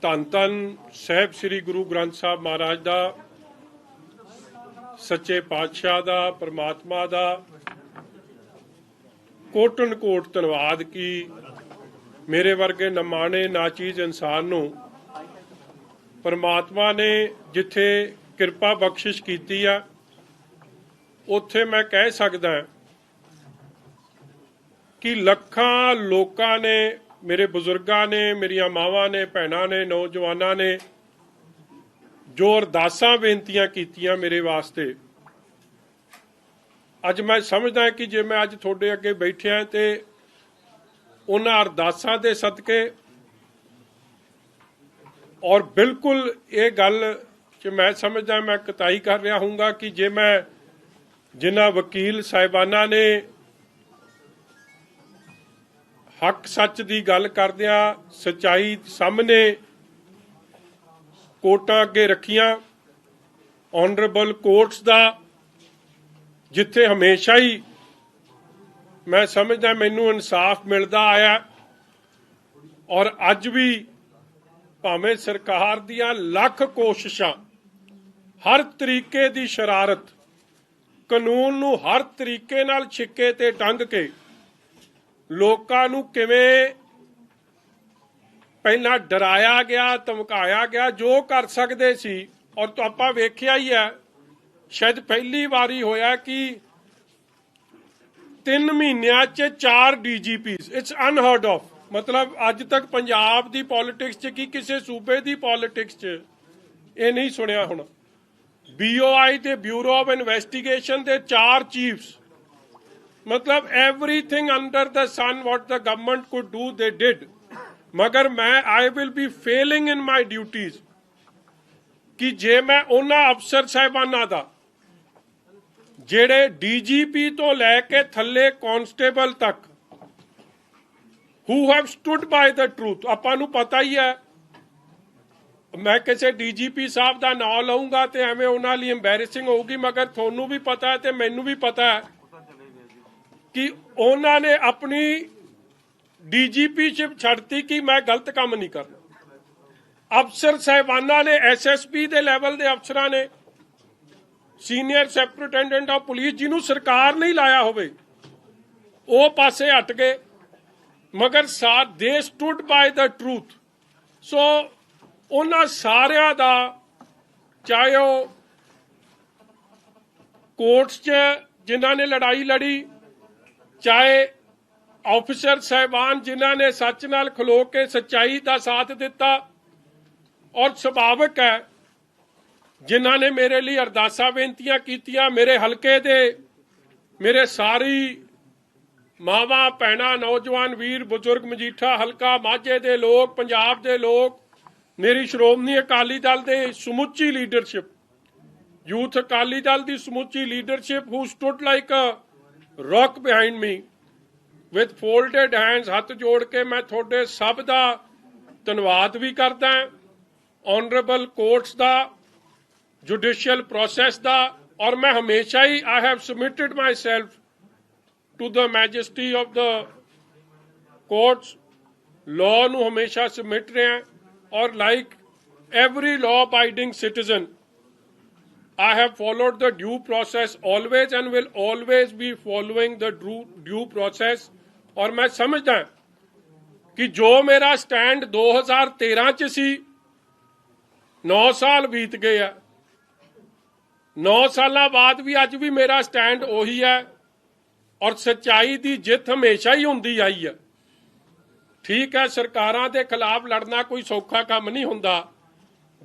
ਧੰਨ ਧੰਨ ਸਾਹਿਬ ਸ੍ਰੀ ਗੁਰੂ ਗ੍ਰੰਥ ਸਾਹਿਬ ਮਹਾਰਾਜ ਦਾ, ਸੱਚੇ ਪਾਤਸ਼ਾਹ ਦਾ, परमात्मा ਦਾ कोटन कोट धन्नवाद कि मेरे वर्गे नमाने नाचीज इंसान नूं परमात्मा ने जिथे किरपा बख्शिश कीती आ उत्थे मैं कह सकदा कि लखां लोकां ने, मेरे बुजुर्गां ने, मेरिया मावां ने, भैणां ने, नौजवानां ने जो अरदासां बेनतियां कीतियां मेरे वास्ते, अज मैं समझदा कि जे मैं अज तुहाडे अगे बैठिया तो उन्हां अरदासां दे सदके और बिल्कुल ये गल च मैं समझदा मैं कताई कर रहा हूँगा कि जे मैं जिन्हां वकील साहिबाना ने हक सच की गल करदियां सच्चाई सामने कोर्टां अगे रखियां, ऑनरेबल कोर्ट्स दा जिथे हमेशा ही मैं समझदा मैनू इंसाफ मिलता आया और अज भी भावें सरकार दियां लख कोशिशां, हर तरीके की शरारत, कानून नू हर तरीके नाल छिक्के ते टंग के लोकां नू किवें पहला डराया गया, धमकाया गया, जो कर सकते सी। और तो आपां वेखिया ही है, शायद पहली बारी होया कि 3 महीनों च 4 DGPs, इट्स अनहर्ड ऑफ। मतलब अज तक पंजाब की पॉलिटिक्स च कि किसी सूबे की पॉलिटिक्स च ये नहीं सुनिया होना। BOI ते ब्यूरो ऑफ इन्वेस्टिगेशन के 4 चीफ्स, मतलब everything under the sun what the government could do they did. मगर मैं I will be failing in my duties कि जे मैं उन्हां अफसर साहिबाना दा जेड़े DGP तो लैके थले कॉन्स्टेबल तक who have stood by the truth, आपां नूं पता ही है। मैं किसी DGP साहब का नाम लऊंगा तो एवें उन्हां लई एम्बैरेसिंग होगी, मगर थोनू भी पता है तो मैनू भी पता है कि उन्होंने अपनी DGPशिप छड्डती कि मैं गलत काम नहीं करना। अफसर साहिबाना ने, SSP दे लैवल के अफसरां ने, सीनियर सुपरिटेंडेंट ऑफ पुलिस जिन्होंने सरकार नहीं लाया होवे वो पासे हट गए, मगर they stood by the truth. So उन्हां सारियां दा, चाहे वो कोर्ट्स च जिन्हां ने लड़ाई लड़ी, चाहे ऑफिसर साहिबान जिन्हां ने सच नाल खलो के सच्चाई का साथ दिता, और सुभाविक है जिन्हां ने मेरे लिए अरदासां बेनतियां कीतियां, मेरे हलके दे मेरे सारी मावां भैणां, नौजवान वीर बुजुर्ग, मजीठा हलका माझे दे लोग, पंजाब दे लोग, मेरी श्रोमणी अकाली दल दे समुची लीडरशिप, यूथ अकाली दल की समुची leadership who stood like a rock behind me with folded hands, हथ जोड़ के मैं थोड़े सब का धन्नवाद भी करदा। ऑनरेबल कोर्ट्स का, जुडिशियल प्रोसैस का, और मैं हमेशा ही I have submitted myself to the majesty of the courts, law नूं हमेशा सबमिट रहे हैं। और like every law abiding citizen I have followed the due process always and will always be following the due process। और मैं समझदा कि जो मेरा स्टैंड 2013 च सी, 9 साल बीत गए हैं, 9 साल बाद भी अज भी मेरा स्टैंड उही है, और सच्चाई की जित हमेशा ही होंदी आई है। ठीक है, सरकारां दे खिलाफ लड़ना कोई सौखा काम नहीं हुंदा,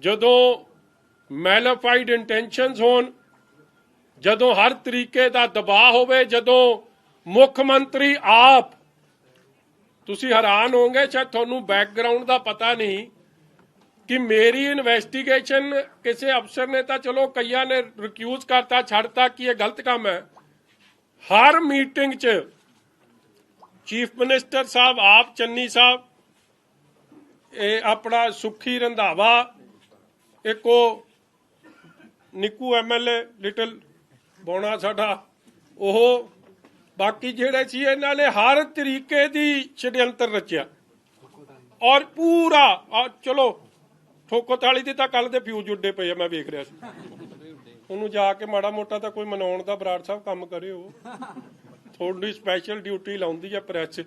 जदों मैलाफाइड इंटेंशनस होन, जदों हर तरीके का दबाव होवे, जदों मुख मंत्री आप, तुसी हैरान होंगे, शायद थोनू बैकग्राउंड का पता नहीं कि मेरी इन्वेस्टिगेशन किसी अफसर ने तो चलो कईयां ने रिक्यूज करता, छड़ता कि यह गलत काम है। हर मीटिंग च चीफ मिनिस्टर साहब आप, चन्नी साहब, अपना सुखी रंधावा, एक निक्कू MLA लिटिल बौना साडा, ओह बाकी जेड़े सी इन्हां ने हर तरीके दी षड्यंत्र रचिया और पूरा चलो ਫੋਕਤ ਵਾਲੀ ਦੀ ਤਾਂ ਕੱਲ ਦੇ ਫਿਊਜ਼ ਉੱਡੇ ਪਏ ਆ, ਮੈਂ ਵੇਖ ਰਿਹਾ ਸੀ ਉਹਨੂੰ। ਜਾ ਕੇ ਮਾੜਾ ਮੋਟਾ ਤਾਂ ਕੋਈ ਮਨਾਉਣ ਦਾ ਬਰਾੜ ਸਾਹਿਬ ਕੰਮ ਕਰਿਓ। ਥੋੜੀ ਸਪੈਸ਼ਲ ਡਿਊਟੀ ਲਾਉਂਦੀ ਆ ਪ੍ਰੈਸ,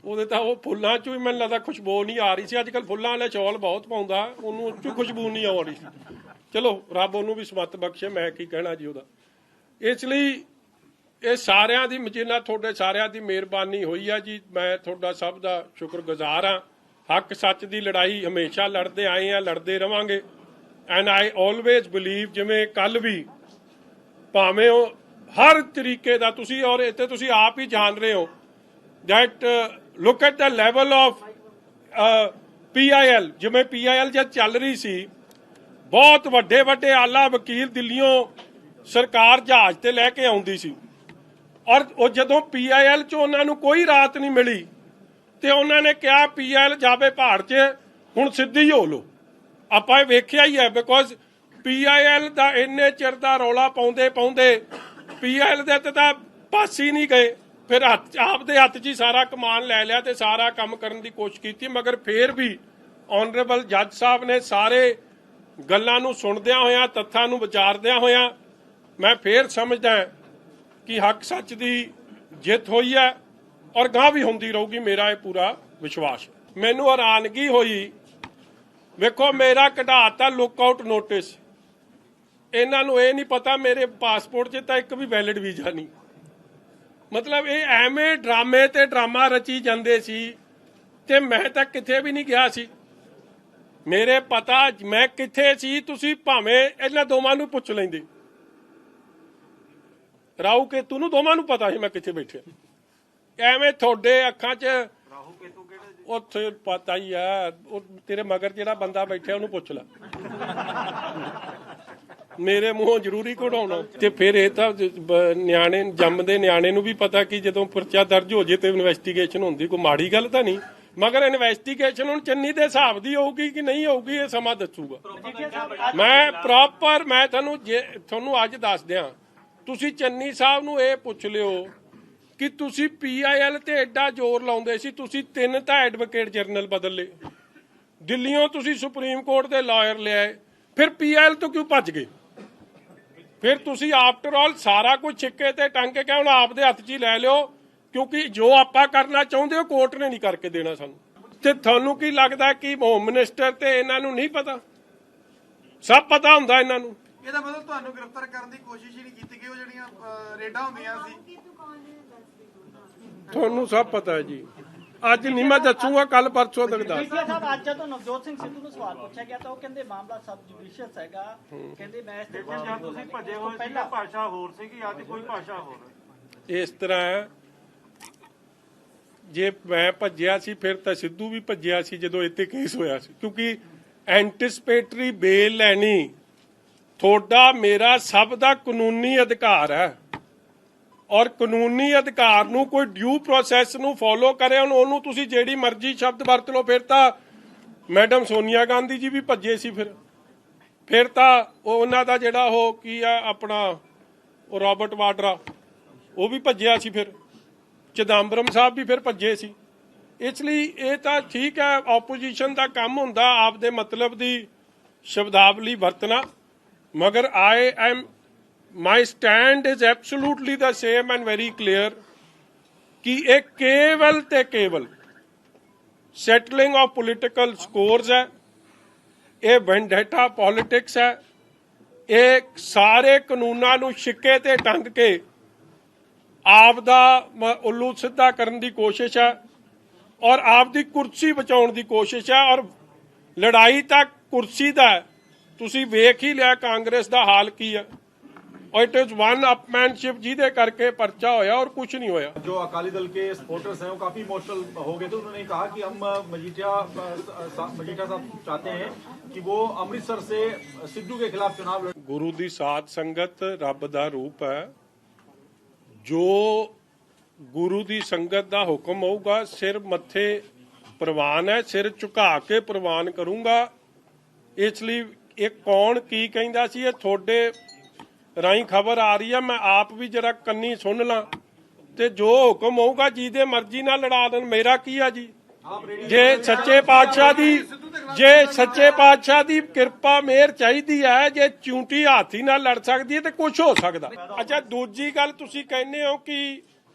ਉਹਦੇ ਤਾਂ ਉਹ ਫੁੱਲਾਂ ਚੋਂ ਹੀ ਮੈਨੂੰ ਲੱਗਦਾ ਖੁਸ਼ਬੂ ਨਹੀਂ ਆ ਰਹੀ ਸੀ। ਅੱਜ ਕੱਲ੍ਹ ਫੁੱਲਾਂ ਵਾਲੇ ਚੌਲ ਬਹੁਤ ਪਾਉਂਦਾ, ਉਹਨੂੰ ਉਹ 'ਚੋਂ ਖੁਸ਼ਬੂ ਨਹੀਂ ਆ ਰਹੀ ਸੀ। ਚਲੋ ਰੱਬ ਉਹਨੂੰ ਵੀ ਸਮੱਤ ਬਖਸ਼ੇ, ਮੈਂ ਕੀ ਕਹਿਣਾ ਜੀ ਉਹਦਾ। ਇਸ ਲਈ ਇਹ ਸਾਰਿਆਂ ਦੀ, ਜਿੰਨਾ ਤੁਹਾਡੇ ਸਾਰਿਆਂ ਦੀ ਮਿਹਰਬਾਨੀ ਹੋਈ ਆ ਜੀ, ਮੈਂ ਤੁਹਾਡਾ ਸਭ ਦਾ ਸ਼ੁਕਰਗੁਜ਼ਾਰ ਹਾਂ। ਹੱਕ ਸੱਚ ਦੀ ਲੜਾਈ ਹਮੇਸ਼ਾ ਲੜਦੇ ਆਏ ਆ, ਲੜਦੇ ਰਵਾਂਗੇ। ਐਂਡ ਆਈ ਆਲਵੇਜ਼ ਬਿਲੀਵ, ਜਿਵੇਂ ਕੱਲ ਵੀ ਭਾਵੇਂ ਉਹ ਹਰ ਤਰੀਕੇ ਦਾ ਤੁਸੀਂ, ਔਰ ਇੱਥੇ ਤੁਸੀਂ ਆਪ ਹੀ ਜਾਣ ਰਹੇ ਹੋ that look at the level of PIL, ਜਿਵੇਂ PIL ਜਦ ਚੱਲ ਰਹੀ ਸੀ, ਬਹੁਤ ਵੱਡੇ ਵੱਡੇ ਆਲਾ ਵਕੀਲ ਦਿੱਲੀੋਂ ਸਰਕਾਰ ਜਹਾਜ਼ ਤੇ ਲੈ ਕੇ ਆਉਂਦੀ ਸੀ, ਔਰ ਉਹ ਜਦੋਂ PIL 'ਚ ਉਹਨਾਂ ਨੂੰ ਕੋਈ ਰਾਹਤ ਨਹੀਂ ਮਿਲੀ ਤੇ ਉਹਨਾਂ ਨੇ ਕਿਹਾ PIL ਜਾਵੇ ਪਹਾੜ 'ਚ, ਹੁਣ ਸਿੱਧੀ ਹੋ ਲਓ। ਆਪਾਂ ਇਹ ਵੇਖਿਆ ਹੀ ਹੈ, ਬਿਕੋਜ਼ PIL ਦਾ ਇੰਨੇ ਚਿਰ ਦਾ ਰੌਲਾ ਪਾਉਂਦੇ PIL ਦੇ ਤੇ ਤਾਂ ਪਾਸ ਹੀ ਨਹੀਂ ਗਏ। ਫਿਰ ਆਪਦੇ ਹੱਥ 'ਚ ਹੀ ਸਾਰਾ ਕਮਾਨ ਲੈ ਲਿਆ ਤੇ ਸਾਰਾ ਕੰਮ ਕਰਨ ਦੀ ਕੋਸ਼ਿਸ਼ ਕੀਤੀ, ਮਗਰ ਫੇਰ ਵੀ ਆਨਰੇਬਲ ਜੱਜ ਸਾਹਿਬ ਨੇ ਸਾਰੇ ਗੱਲਾਂ ਨੂੰ ਸੁਣਦਿਆਂ ਹੋਇਆਂ, ਤੱਥਾਂ ਨੂੰ ਵਿਚਾਰਦਿਆਂ ਹੋਇਆਂ, ਮੈਂ ਫੇਰ ਸਮਝਦਾ ਕਿ ਹੱਕ ਸੱਚ ਦੀ ਜਿੱਤ ਹੋਈ ਹੈ ਔਰ ਗਾਂ ਵੀ ਹੁੰਦੀ ਰਹੂਗੀ, ਮੇਰਾ ਇਹ ਪੂਰਾ ਵਿਸ਼ਵਾਸ। ਮੈਨੂੰ ਹੈਰਾਨਗੀ ਹੋਈ, ਵੇਖੋ ਮੇਰਾ ਕਢਾਤਾ ਲੁੱਕ ਆਊਟ ਨੋਟਿਸ, ਇਹਨਾਂ ਨੂੰ ਇਹ ਨਹੀਂ ਪਤਾ ਮੇਰੇ ਪਾਸਪੋਰਟ 'ਚ ਤਾਂ ਇੱਕ ਵੀ ਵੈਲਿਡ ਵੀਜ਼ਾ ਨਹੀਂ। ਮਤਲਬ ਇਹ ਐਵੇਂ ਡਰਾਮੇ ਤੇ ਡਰਾਮਾ ਰਚੀ ਜਾਂਦੇ ਸੀ ਤੇ ਮੈਂ ਤਾਂ ਕਿਤੇ ਵੀ ਨਹੀਂ ਗਿਆ ਸੀ। ਮੇਰੇ ਪਤਾ ਮੈਂ ਕਿੱਥੇ ਸੀ, ਤੁਸੀਂ ਭਾਵੇਂ ਇਹਨਾਂ ਦੋਵਾਂ ਨੂੰ ਪੁੱਛ ਲੈਂਦੇ, ਰਾਹੂ ਕੇਤੂ ਨੂੰ ਦੋਵਾਂ ਨੂੰ ਪਤਾ ਸੀ ਮੈਂ ਕਿੱਥੇ ਬੈਠਿਆ। ਐਵੇਂ ਤੁਹਾਡੇ ਅੱਖਾਂ 'ਚ ਉੱਥੇ ਪਤਾ ਹੀ ਆ, ਉਹ ਤੇਰੇ ਮਗਰ ਜਿਹੜਾ ਬੰਦਾ ਬੈਠਿਆ ਉਹਨੂੰ ਪੁੱਛ ਲੈ, ਮੇਰੇ ਮੂੰਹੋਂ ਜ਼ਰੂਰੀ ਕਢਾਉਣਾ। ਤੇ ਫਿਰ ਇਹ ਤਾਂ ਨਿਆਣੇ, ਜੰਮਦੇ ਨਿਆਣੇ ਨੂੰ ਵੀ ਪਤਾ ਕਿ ਜਦੋਂ ਪਰਚਾ ਦਰਜ ਹੋ ਜੇ ਤੇ ਇਨਵੈਸਟੀਗੇਸ਼ਨ ਹੁੰਦੀ, ਕੋਈ ਮਾੜੀ ਗੱਲ ਤਾਂ ਨਹੀਂ, ਮਗਰ ਇਨਵੈਸਟੀਗੇਸ਼ਨ ਹੁਣ ਚੰਨੀ ਦੇ ਹਿਸਾਬ ਦੀ ਹੋਊਗੀ ਕਿ ਨਹੀਂ ਹੋਊਗੀ, ਇਹ ਸਮਾਂ ਦੱਸੂਗਾ। ਮੈਂ ਪ੍ਰੋਪਰ, ਮੈਂ ਤੁਹਾਨੂੰ ਅੱਜ ਦੱਸ ਦਿਆਂ, ਤੁਸੀਂ ਚੰਨੀ ਸਾਹਿਬ ਨੂੰ ਇਹ ਪੁੱਛ ਲਿਓ ਕਿ ਤੁਸੀਂ PIL ਤੇ ਐਡਾ ਜ਼ੋਰ ਲਾਉਂਦੇ ਸੀ, ਤੁਸੀਂ 3 ਤਾਂ ਐਡਵੋਕੇਟ ਜਨਰਲ ਬਦਲ ਲਏ, ਦਿੱਲੀੋਂ ਤੁਸੀਂ ਸੁਪਰੀਮ ਕੋਰਟ ਦੇ ਲਾਇਰ ਲਿਆਏ, ਫਿਰ PIL ਤੋਂ ਕਿਉਂ ਭੱਜ ਗਏ? ਫਿਰ ਤੁਸੀਂ ਆਫਟਰ ਆਲ ਸਾਰਾ ਕੁਝ ਛਿੱਕੇ ਤੇ ਟੰਗ ਕੇ ਹੁਣ ਆਪਦੇ ਹੱਥ 'ਚ ਹੀ ਲੈ ਲਿਓ, ਕਿਉਂਕਿ ਜੋ ਆਪਾਂ ਕਰਨਾ ਚਾਹੁੰਦੇ ਹੋ ਕੋਰਟ ਨੇ ਨਹੀਂ ਕਰਕੇ ਦੇਣਾ ਸਾਨੂੰ। ਤੇ ਤੁਹਾਨੂੰ ਕੀ ਲੱਗਦਾ ਕਿ ਹੋਮ ਮਿਨਿਸਟਰ ਤੇ ਇਹਨਾਂ ਨੂੰ ਨਹੀਂ ਪਤਾ? ਸਭ ਪਤਾ ਹੁੰਦਾ ਇਹਨਾਂ ਨੂੰ। ਇਹਦਾ ਮਤਲਬ ਤੁਹਾਨੂੰ ਗ੍ਰਿਫਤਾਰ ਕਰਨ ਦੀ ਕੋਸ਼ਿਸ਼ ਹੀ ਨਹੀਂ ਕੀਤੀ ਗਈ, ਉਹ ਜਿਹੜੀਆਂ ਰੇਡਾਂ ਹੁੰਦੀਆਂ ਸੀ ਤੁਹਾਨੂੰ ਸਭ ਪਤਾ ਹੈ ਜੀ। ਅੱਜ ਨਹੀਂ ਮੈਂ ਦੱਸੂਗਾ, ਕੱਲ ਪਰਸੋਂ ਤੱਕ ਦੱਸ। ਸਾਹਿਬ ਅੱਜ ਜਦੋਂ ਨਵਜੋਤ ਸਿੰਘ ਸਿੱਧੂ ਨੂੰ ਸਵਾਲ ਪੁੱਛਿਆ ਗਿਆ ਤਾਂ ਉਹ ਕਹਿੰਦੇ ਮਾਮਲਾ ਸਬ ਜੁਡੀਸ਼ੀਅਲ ਹੈਗਾ, ਕਹਿੰਦੇ ਮੈਂ ਦੇਖੋ ਜਦ ਤੁਸੀਂ ਭੱਜੇ ਹੋਏ ਸੀ ਤਾਂ ਭਾਸ਼ਾ ਹੋਰ ਸੀਗੀ, ਅੱਜ ਕੋਈ ਭਾਸ਼ਾ ਹੋਰ। ਇਸ ਤਰ੍ਹਾਂ ਜੇ ਮੈਂ ਭੱਜਿਆ ਸੀ ਫਿਰ ਤਾਂ ਸਿੱਧੂ ਵੀ ਭੱਜਿਆ ਸੀ ਜਦੋਂ ਇੱਥੇ ਕੇਸ ਹੋਇਆ ਸੀ, ਕਿਉਂਕਿ ਐਂਟੀਸਪੇਟਰੀ ਬੇਲ ਲੈਣੀ ਤੁਹਾਡਾ ਮੇਰਾ ਸਭ ਦਾ ਕਾਨੂੰਨੀ ਅਧਿਕਾਰ ਹੈ, ਔਰ ਕਾਨੂੰਨੀ ਅਧਿਕਾਰ ਨੂੰ ਕੋਈ ਡਿਊ ਪ੍ਰੋਸੈਸ ਨੂੰ ਫੋਲੋ ਕਰੇ, ਉਹਨੂੰ ਤੁਸੀਂ ਜਿਹੜੀ ਮਰਜ਼ੀ ਸ਼ਬਦ ਵਰਤ ਲਓ। ਫਿਰ ਤਾਂ ਮੈਡਮ ਸੋਨੀਆ ਗਾਂਧੀ ਜੀ ਵੀ ਭੱਜੇ ਸੀ, ਫਿਰ ਤਾਂ ਉਹਨਾਂ ਦਾ ਜਿਹੜਾ ਉਹ ਕੀ ਆ ਆਪਣਾ ਉਹ ਰਾਬਰਟ ਵਾਡਰਾ ਉਹ ਵੀ ਭੱਜਿਆ ਸੀ, ਫਿਰ ਚਿਦੰਬਰਮ ਸਾਹਿਬ ਵੀ ਫਿਰ ਭੱਜੇ ਸੀ। ਇਸ ਲਈ ਇਹ ਤਾਂ ਠੀਕ ਹੈ, ਆਪੋਜੀਸ਼ਨ ਦਾ ਕੰਮ ਹੁੰਦਾ ਆਪਦੇ ਮਤਲਬ ਦੀ ਸ਼ਬਦਾਵਲੀ ਵਰਤਣਾ, ਮਗਰ my stand is absolutely the same and very clear ਕਿ ਇਹ ਕੇਵਲ ਤੇ ਕੇਵਲ settling of political scores ਹੈ, ਇਹ ਵੈਂਡੇਟਾ ਪੋਲਿਟਿਕਸ ਹੈ, ਇਹ ਸਾਰੇ ਕਾਨੂੰਨਾਂ ਨੂੰ ਛਿੱਕੇ ਤੇ ਟੰਗ ਕੇ ਆਪ ਦਾ ਉੱਲੂ ਸਿੱਧਾ ਕਰਨ ਦੀ ਕੋਸ਼ਿਸ਼ ਹੈ ਔਰ ਆਪ ਦੀ ਕੁਰਸੀ ਬਚਾਉਣ ਦੀ ਕੋਸ਼ਿਸ਼ ਹੈ। ਔਰ ਲੜਾਈ ਤਾਂ ਕੁਰਸੀ ਦਾ, ਤੁਸੀਂ ਵੇਖ ਹੀ ਲਿਆ ਕਾਂਗਰਸ ਦਾ ਹਾਲ ਕੀ ਹੈ। और इट इज वन अपमैनशिप जिदे करके पर्चा होया और कुछ नहीं होया। जो अकाली दल के सपोर्टर्स हैं वो काफी इमोशनल हो गए थे, उन्होंने कहा कि हम मजीठा साहब चाहते हैं कि वो अमृतसर से सिद्धू के खिलाफ चुनाव लड़े। गुरु दी साध संगत रब दा रूप है, जो गुरु दी संगत दा हुक्म होगा सिर मत्थे प्रवान है, सिर झुका के प्रवान करूंगा। इसलिए ये कौन की कहंदा सी, ये थोड़े ਰਾਹੀਂ ਖਬਰ ਆ ਰਹੀ ਹੈ, ਮੈਂ ਆਪ ਵੀ ਜਰਾ ਕੰਨੀ ਸੁਣ ਲਾਂ ਤੇ ਜੋ ਹੁਕਮ ਹੋਊਗਾ ਜਿਹਦੇ ਮਰਜ਼ੀ ਨਾਲ ਲੜਾ ਦੇਣ, ਮੇਰਾ ਕੀ ਆ ਜੀ। ਜੇ ਸੱਚੇ ਪਾਤਸ਼ਾਹ ਦੀ ਜੇ ਸੱਚੇ ਪਾਤਸ਼ਾਹ ਦੀ ਕਿਰਪਾ ਮਿਹਰ ਚਾਹੀਦੀ ਹੈ, ਜੇ ਚੂੰਟੀ ਹਾਥੀ ਨਾਲ ਲੜ ਸਕਦੀ ਹੈ ਤੇ ਕੁਝ ਹੋ ਸਕਦਾ। ਅੱਛਾ, ਦੂਜੀ ਗੱਲ ਤੁਸੀਂ ਕਹਿੰਦੇ ਹੋ ਕਿ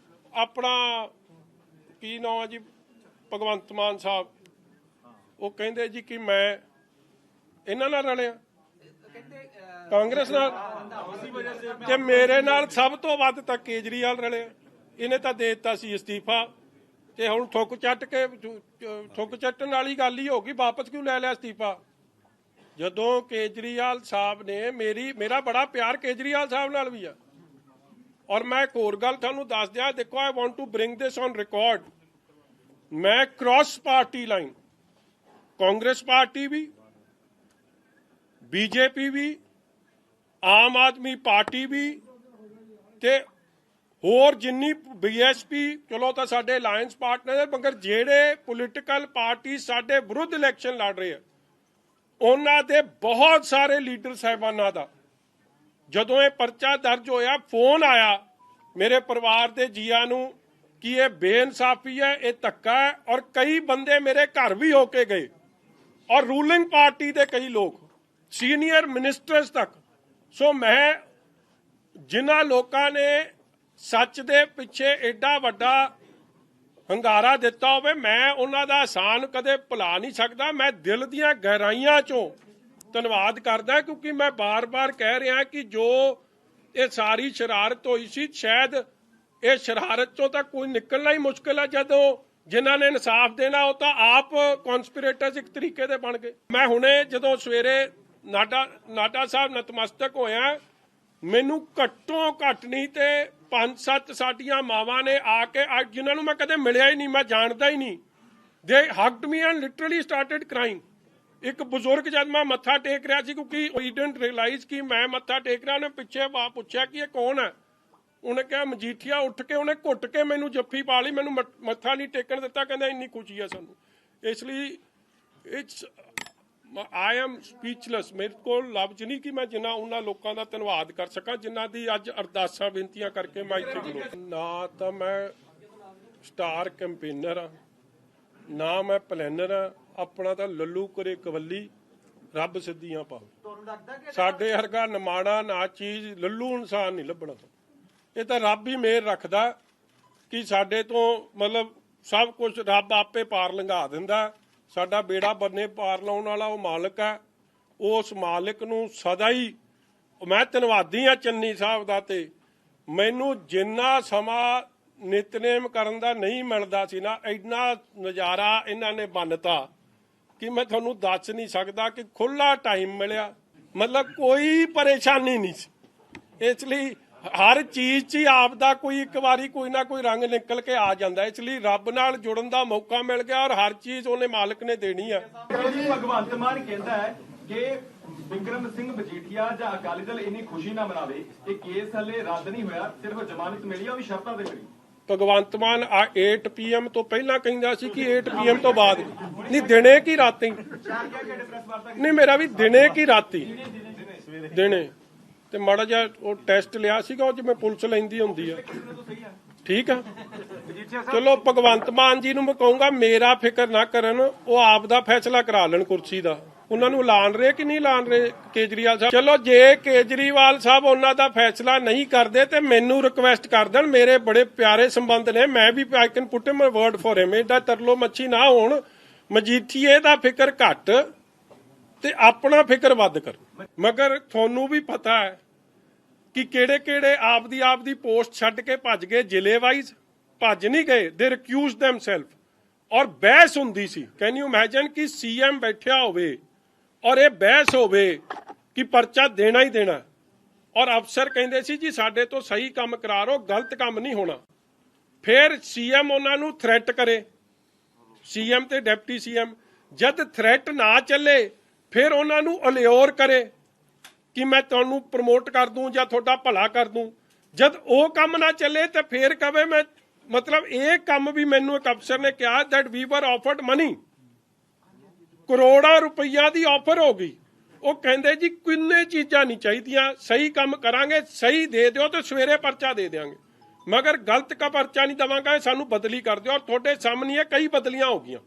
ਆਪਣਾ ਕੀ ਨਾਮ ਹੈ ਜੀ, ਭਗਵੰਤ ਮਾਨ ਸਾਹਿਬ, ਉਹ ਕਹਿੰਦੇ ਜੀ ਕਿ ਮੈਂ ਇਹਨਾਂ ਨਾਲ ਰਲਿਆ ਕਾਂਗਰਸ ਨਾਲ, ਤੇ ਮੇਰੇ ਨਾਲ ਸਭ ਤੋਂ ਵੱਧ ਤਾਂ ਕੇਜਰੀਵਾਲ ਰਲਿਆ। ਇਹਨੇ ਤਾਂ ਦੇ ਦਿੱਤਾ ਸੀ ਅਸਤੀਫਾ, ਤੇ ਹੁਣ ਥੁੱਕ ਚੱਟਣ ਵਾਲੀ ਗੱਲ ਹੀ ਹੋ ਗਈ, ਵਾਪਸ ਕਿਉਂ ਲੈ ਲਿਆ ਅਸਤੀਫਾ? ਜਦੋਂ ਕੇਜਰੀਵਾਲ ਸਾਹਿਬ ਨੇ ਮੇਰਾ ਬੜਾ ਪਿਆਰ ਕੇਜਰੀਵਾਲ ਸਾਹਿਬ ਨਾਲ ਵੀ ਆ। ਔਰ ਮੈਂ ਇੱਕ ਹੋਰ ਗੱਲ ਤੁਹਾਨੂੰ ਦੱਸ ਦਿਆਂ, ਦੇਖੋ, I want to bring this on record, ਮੈਂ cross party line Congress party ਵੀ, ਬੀਜੇਪੀ ਵੀ, ਆਮ ਆਦਮੀ ਪਾਰਟੀ ਵੀ, ਤੇ ਹੋਰ ਜਿੰਨੀ ਬੀਐਸਪੀ, ਚਲੋ ਤਾਂ ਸਾਡੇ ਅਲਾਇੰਸ ਪਾਰਟਨਰ, ਮਗਰ ਜਿਹੜੇ ਪੋਲੀਟੀਕਲ ਪਾਰਟੀ ਸਾਡੇ ਵਿਰੁੱਧ ਇਲੈਕਸ਼ਨ ਲੜ ਰਹੇ ਆ, ਉਹਨਾਂ ਦੇ ਬਹੁਤ ਸਾਰੇ ਲੀਡਰ ਸਾਹਿਬਾਨਾਂ ਦਾ ਜਦੋਂ ਇਹ ਪਰਚਾ ਦਰਜ ਹੋਇਆ, ਫੋਨ ਆਇਆ ਮੇਰੇ ਪਰਿਵਾਰ ਦੇ ਜੀਆਂ ਨੂੰ ਕਿ ਇਹ ਬੇਇਨਸਾਫੀ ਹੈ, ਇਹ ਧੱਕਾ ਹੈ, ਔਰ ਕਈ ਬੰਦੇ ਮੇਰੇ ਘਰ ਵੀ ਹੋ ਕੇ ਗਏ, ਔਰ ਰੂਲਿੰਗ ਪਾਰਟੀ ਦੇ ਕਈ ਲੋਕ, ਸੀਨੀਅਰ ਮਿਨਿਸਟਰਸ ਤੱਕ। ਸੋ ਮੈਂ ਜਿਨ੍ਹਾਂ ਲੋਕਾਂ ਨੇ ਸੱਚ ਦੇ ਪਿੱਛੇ ਐਡਾ ਵੱਡਾ ਹੰਗਾਰਾ ਦਿੱਤਾ ਹੋਵੇ, ਮੈਂ ਉਹਨਾਂ ਦਾ ਅਹਿਸਾਨ ਕਦੇ ਭੁਲਾ ਨਹੀਂ ਸਕਦਾ। ਮੈਂ ਦਿਲ ਦੀਆਂ ਗਹਿਰਾਈਆਂ ਚੋਂ ਧੰਨਵਾਦ ਕਰਦਾ, ਕਿਉਂਕਿ ਮੈਂ ਬਾਰ-ਬਾਰ ਕਹਿ ਰਿਹਾ ਕਿ ਜੋ ਇਹ ਸਾਰੀ ਸ਼ਰਾਰਤ ਹੋਈ ਸੀ, ਸ਼ਾਇਦ ਇਹ ਸ਼ਰਾਰਤ ਚੋਂ ਤਾਂ ਕੋਈ ਨਿਕਲਣਾ ਹੀ ਮੁਸ਼ਕਿਲ ਹੈ। ਜਦੋਂ ਜਿਨ੍ਹਾਂ ਨੇ ਇਨਸਾਫ ਦੇਣਾ, ਉਹ ਤਾਂ ਆਪ ਕਨਸਪੀਰੇਟਰਸ ਇੱਕ ਤਰੀਕੇ ਦੇ ਬਣ ਗਏ। ਮੈਂ ਹੁਣੇ ਜਦੋਂ ਸਵੇਰੇ ਨਾਡਾ ਸਾਹਿਬ ਨਤਮਸਤਕ ਹੋਇਆ, ਮੈਨੂੰ ਘੱਟੋ ਘੱਟ ਨਹੀਂ ਤੇ 5-7 ਸਾਡੀਆਂ ਮਾਵਾਂ ਨੇ ਆ ਕੇ, ਜਿਨ੍ਹਾਂ ਨੂੰ ਮੈਂ ਕਦੇ ਮਿਲਿਆ ਹੀ ਨਹੀਂ, ਮੈਂ ਜਾਣਦਾ ਹੀ ਨਹੀਂ, they hugged me and literally started crying. ਇੱਕ ਬਜ਼ੁਰਗ ਜਦ ਮੈਂ ਮੱਥਾ ਟੇਕ ਰਿਹਾ ਸੀ, ਕਿਉਂਕਿ ਹੀ ਡਿਡਨਟ ਰਿਅਲਾਈਜ਼ ਕਿ ਮੈਂ ਮੱਥਾ ਟੇਕ ਰਿਹਾ, ਉਹਨੇ ਪਿੱਛੇ ਪੁੱਛਿਆ ਕਿ ਇਹ ਕੌਣ ਹੈ, ਉਹਨੇ ਕਿਹਾ ਮਜੀਠੀਆ। ਉੱਠ ਕੇ ਉਹਨੇ ਘੁੱਟ ਕੇ ਮੈਨੂੰ ਜੱਫੀ ਪਾ ਲਈ, ਮੈਨੂੰ ਮੱਥਾ ਨਹੀਂ ਟੇਕਣ ਦਿੱਤਾ, ਕਹਿੰਦਾ ਇੰਨੀ ਖੁਸ਼ੀ ਹੈ ਸਾਨੂੰ। ਇਸ ਲਈ ਆਈ ਐਮ ਸਪੀਚਲੈਸ, ਮੇਰੇ ਕੋਲ ਲਫ਼ਜ਼ ਨਹੀਂ ਕਿ ਮੈਂ ਜਿੰਨਾ ਉਹਨਾਂ ਲੋਕਾਂ ਦਾ ਧੰਨਵਾਦ ਕਰ ਸਕਾਂ ਜਿਨ੍ਹਾਂ ਦੀ ਅੱਜ ਅਰਦਾਸਾਂ ਬੇਨਤੀਆਂ ਕਰਕੇ ਮੈਂ ਇੱਥੇ ਖਲੋਤਾ। ਨਾ ਤਾਂ ਮੈਂ ਸਟਾਰ ਕੈਂਪੇਨਰ ਆ, ਨਾ ਮੈਂ ਪਲੈਨਰ ਆ, ਆਪਣਾ ਤਾਂ ਲੱਲੂ ਕਰੇ ਕਵੱਲੀ, ਰੱਬ ਸਿੱਧੀਆਂ ਪਾਵੇ। ਸਾਡੇ ਵਰਗਾ ਨਿਮਾਣਾ ਨਾ ਚੀਜ਼ ਲੱਲੂ ਇਨਸਾਨ ਨਹੀਂ ਲੱਭਣਾ। ਇਹ ਤਾਂ ਰੱਬ ਹੀ ਮਿਹਰ ਰੱਖਦਾ ਕਿ ਸਾਡੇ ਤੋਂ ਮਤਲਬ ਸਭ ਕੁਝ ਰੱਬ ਆਪੇ ਪਾਰ ਲੰਘਾ ਦਿੰਦਾ। ਸਾਡਾ ਬੇੜਾ ਬੰਨੇ ਪਾਰ ਲਾਉਣ ਵਾਲਾ ਉਹ ਮਾਲਕ ਹੈ। ਉਸ ਮਾਲਕ ਨੂੰ ਸਦਾ ਹੀ ਮੈਂ ਧੰਨਵਾਦੀ ਹਾਂ ਚੰਨੀ ਸਾਹਿਬ ਦਾ। ਤੇ ਮੈਨੂੰ ਜਿੰਨਾ ਸਮਾਂ ਨਿਤਨੇਮ ਕਰਨ ਦਾ ਨਹੀਂ ਮਿਲਦਾ ਸੀ ਨਾ, ਇੰਨਾ ਨਜ਼ਾਰਾ ਇਹਨਾਂ ਨੇ ਬੰਨਤਾ ਕਿ ਮੈਂ ਤੁਹਾਨੂੰ ਦੱਸ ਨਹੀਂ ਸਕਦਾ ਕਿ ਖੁੱਲਾ ਟਾਈਮ ਮਿਲਿਆ, ਮਤਲਬ ਕੋਈ ਪਰੇਸ਼ਾਨੀ ਨਹੀਂ ਸੀ। ਇਸ ਲਈ ਹਰ ਚੀਜ਼ 'ਚ ਹੀ ਆਪ ਦਾ ਕੋਈ ਇੱਕ ਵਾਰੀ ਕੋਈ ਨਾ ਕੋਈ ਰੰਗ ਨਿਕਲ ਕੇ ਆ ਜਾਂਦਾ। ਇਸ ਲਈ ਰੱਬ ਨਾਲ ਜੁੜਨ ਦਾ ਮੌਕਾ ਮਿਲ ਗਿਆ, ਔਰ ਹਰ ਚੀਜ਼ ਉਹਨੇ ਮਾਲਕ ਨੇ ਦੇਣੀ ਆ। ਭਗਵੰਤ ਮਾਨ ਕਹਿੰਦਾ ਹੈ ਕਿ ਬਿਕਰਮ ਸਿੰਘ ਮਜੀਠੀਆ ਜਾਂ ਅਕਾਲੀ ਦਲ ਇੰਨੀ ਖੁਸ਼ੀ ਨਾ ਮਨਾਵੇ, ਇਹ ਕੇਸ ਹਲੇ ਰੱਦ ਨਹੀਂ ਹੋਇਆ, ਸਿਰਫ ਜ਼ਮਾਨਤ ਮਿਲੀ ਆ, ਉਹ ਵੀ ਸ਼ਰਤਾਂ ਦੇ ਕਰੀ। ਭਗਵੰਤ ਮਾਨ 8 PM ਤੋਂ ਪਹਿਲਾਂ ਕਹਿੰਦਾ ਸੀ ਕਿ 8 PM ਤੋਂ ਬਾਅਦ ਨਹੀਂ, ਦਿਨੇ ਕੀ ਰਾਤੀ ਨਹੀਂ, ਮੇਰਾ ਵੀ ਦਿਨੇ ਕੀ ਰਾਤੀ ਦਿਨੇ। ਤੇ ਮਾੜਾ ਜਿਹਾ ਉਹ ਟੈਸਟ ਲਿਆ ਸੀਗਾ, ਉਹ ਜਿਵੇਂ ਪੁਲਿਸ ਲੈਂਦੀ ਹੁੰਦੀ ਆ, ਠੀਕ ਆ। ਚਲੋ ਭਗਵੰਤ ਮਾਨ ਜੀ ਨੂੰ ਮੈਂ ਕਹੂੰਗਾ ਮੇਰਾ ਫਿਕਰ ਨਾ ਕਰਨ, ਉਹ ਆਪ ਦਾ ਫੈਸਲਾ ਕਰਾ ਲੈਣ ਕੁਰਸੀ ਦਾ। ਉਹਨਾਂ ਨੂੰ ਐਲਾਨ ਰਹੇ ਕਿ ਨਹੀਂ ਐਲਾਨ ਰਹੇ ਕੇਜਰੀਵਾਲ ਸਾਹਿਬ। ਚਲੋ ਜੇ ਕੇਜਰੀਵਾਲ ਸਾਹਿਬ ਉਹਨਾਂ ਦਾ ਫੈਸਲਾ ਨਹੀਂ ਕਰਦੇ ਤੇ ਮੈਨੂੰ ਰਿਕਵੈਸਟ ਕਰ ਦੇਣ, ਮੇਰੇ ਬੜੇ ਪਿਆਰੇ ਸੰਬੰਧ ਨੇ, ਮੈਂ ਵੀ I can put him word for him. ਇਹਦਾ ਤਰਲੋ ਮੱਛੀ ਨਾ ਹੋਣ, ਮਜੀਠੀਏ ਦਾ ਫਿਕਰ ਘੱਟ ਤੇ ਆਪਣਾ ਫਿਕਰ ਵੱਧ ਕਰ। ਮਗਰ ਤੁਹਾਨੂੰ ਵੀ ਪਤਾ ਹੈ ਕਿ ਕਿਹੜੇ ਆਪਦੀ ਪੋਸਟ ਛੱਡ ਕੇ ਭੱਜ ਗਏ, ਜ਼ਿਲ੍ਹੇ ਵਾਈਜ਼ ਭੱਜ ਨਹੀਂ ਗਏ, ਦੇ ਰਿਕਿਊਜ਼ ਦੈਮਸੈਲਫ। ਔਰ ਬਹਿਸ ਹੁੰਦੀ ਸੀ, ਕੈਨ ਯੂ ਇਮੇਜਿਨ ਕਿ CM ਬੈਠਿਆ ਹੋਵੇ ਔਰ ਇਹ ਬਹਿਸ ਹੋਵੇ ਕਿ ਪਰਚਾ ਦੇਣਾ ਹੀ ਦੇਣਾ, ਔਰ ਅਫਸਰ ਕਹਿੰਦੇ ਸੀ ਜੀ ਸਾਡੇ ਤੋਂ ਸਹੀ ਕੰਮ ਕਰਾ ਰੋ, ਗਲਤ ਕੰਮ ਨਹੀਂ ਹੋਣਾ। ਫਿਰ CM ਉਹਨਾਂ ਨੂੰ ਥ੍ਰੈਟ ਕਰੇ, CM ਤੇ ਡਿਪਟੀ CM, ਜਦ ਥ੍ਰੈਟ ਨਾ ਚੱਲੇ ਫਿਰ ਉਹਨਾਂ ਨੂੰ ਅਲਿਓਰ ਕਰੇ ਕਿ ਮੈਂ ਤੁਹਾਨੂੰ ਪ੍ਰਮੋਟ ਕਰ ਦੂੰ ਜਾਂ ਤੁਹਾਡਾ ਭਲਾ ਕਰ ਦੂੰ। ਜਦ ਉਹ ਕੰਮ ਨਾ ਚੱਲੇ ਤੇ ਫਿਰ ਕਵੇ ਮੈਂ, ਮਤਲਬ ਇਹ ਕੰਮ ਵੀ ਮੈਨੂੰ ਇੱਕ ਅਫਸਰ ਨੇ ਕਿਹਾ ਦੈਟ ਵੀ ਵਰ ਆਫਰਡ ਮਨੀ, ਕਰੋੜਾਂ ਰੁਪਈਆ ਦੀ ਆਫਰ ਹੋ ਗਈ। ਉਹ ਕਹਿੰਦੇ ਜੀ ਕਿੰਨੇ ਚੀਜ਼ਾਂ ਨਹੀਂ ਚਾਹੀਦੀਆਂ, ਸਹੀ ਕੰਮ ਕਰਾਂਗੇ, ਸਹੀ ਦੇ ਦਿਓ ਤੇ ਸਵੇਰੇ ਪਰਚਾ ਦੇ ਦਿਆਂਗੇ, ਮਗਰ ਗਲਤ ਕਾ ਪਰਚਾ ਨਹੀਂ ਦੇਵਾਂਗਾ, ਸਾਨੂੰ ਬਦਲੀ ਕਰ ਦਿਓ। ਔਰ ਤੁਹਾਡੇ ਸਾਹਮਣੇ ਕਈ ਬਦਲੀਆਂ ਹੋ ਗਈਆਂ।